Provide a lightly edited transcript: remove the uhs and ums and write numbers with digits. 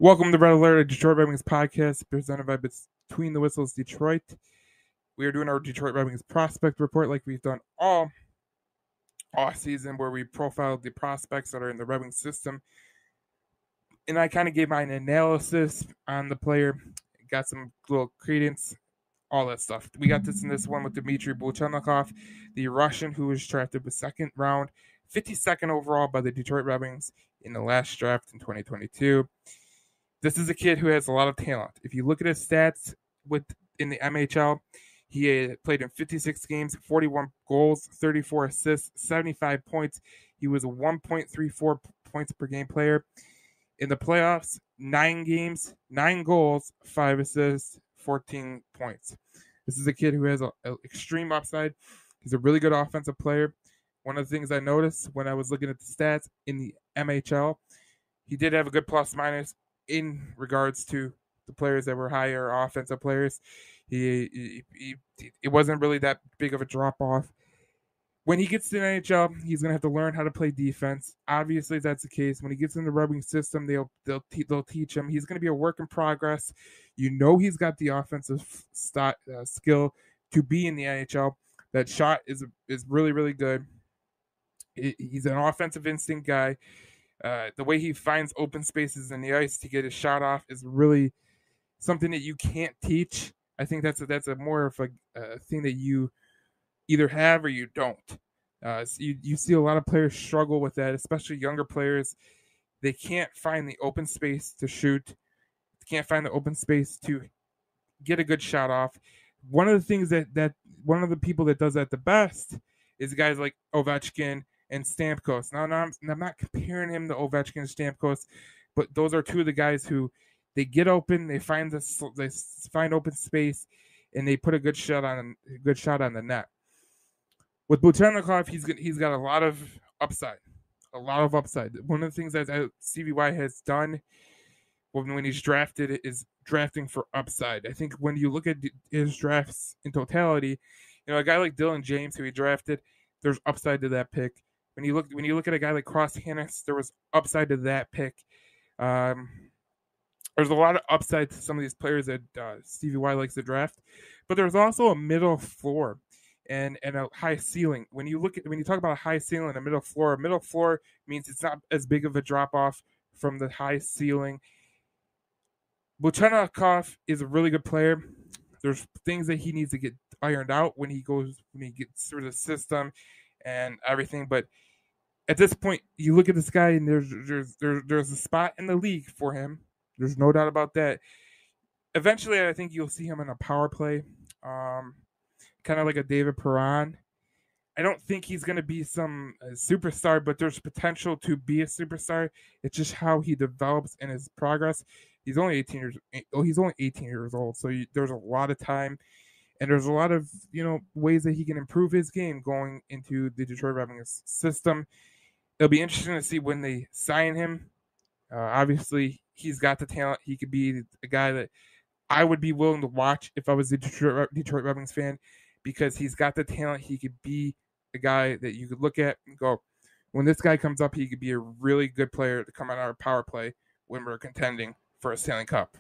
Welcome to Red Alert, a Detroit Red Wings podcast presented by Between the Whistles Detroit. We are doing our Detroit Red Wings prospect report like we've done all season, where we profiled the prospects that are in the Red Wings system. And I kind of gave my analysis on the player, got some little credence, all that stuff. We got this in this one with Dmitri Buchelnikov, the Russian who was drafted with second round, 52nd overall by the Detroit Red Wings in the last draft in 2022. This is a kid who has a lot of talent. If you look at his stats in the MHL, he played in 56 games, 41 goals, 34 assists, 75 points. He was a 1.34 points per game player. In the playoffs, 9 games, 9 goals, 5 assists, 14 points. This is a kid who has an extreme upside. He's a really good offensive player. One of the things I noticed when I was looking at the stats in the MHL, he did have a good plus minus in regards to the players that were higher offensive players. It wasn't really that big of a drop off. When he gets to the NHL, he's going to have to learn how to play defense. Obviously, that's the case. When he gets in the Red Wings system, they'll teach him. He's going to be a work in progress. You know he's got the offensive skill to be in the NHL. That shot is really, really good. He's an offensive instinct guy. The way he finds open spaces in the ice to get his shot off is really something that you can't teach. I think that's a more of a thing that you either have or you don't. So you see a lot of players struggle with that, especially younger players. They can't find the open space to shoot. They can't find the open space to get a good shot off. One of the things that one of the people that does that the best is guys like Ovechkin and Stamkos. Now, I'm not comparing him to Ovechkin and Stamkos, but those are two of the guys who they get open, they find open space, and they put a good shot on the net. With Buchelnikov, he's got a lot of upside. One of the things that CVY has done when he's drafted is drafting for upside. I think when you look at his drafts in totality, a guy like Dylan James, who he drafted, there's upside to that pick. When you look at a guy like Cross Hannes, there was upside to that pick. There's a lot of upside to some of these players that Stevie Y likes to draft, but there's also a middle floor and a high ceiling. When you talk about a high ceiling and a middle floor means it's not as big of a drop off from the high ceiling. Buchelnikov is a really good player. There's things that he needs to get ironed out when he gets through the system and everything, but at this point, you look at this guy, and there's a spot in the league for him. There's no doubt about that. Eventually, I think you'll see him in a power play, kind of like a David Perron. I don't think he's going to be some superstar, but there's potential to be a superstar. It's just how he develops in his progress. He's only 18 years old, so there's a lot of time. And there's a lot of ways that he can improve his game going into the Detroit Red Wings system. It'll be interesting to see when they sign him. Obviously, he's got the talent. He could be a guy that I would be willing to watch if I was a Detroit Red Wings fan, because he's got the talent. He could be a guy that you could look at and go, when this guy comes up, he could be a really good player to come on our power play when we're contending for a Stanley Cup.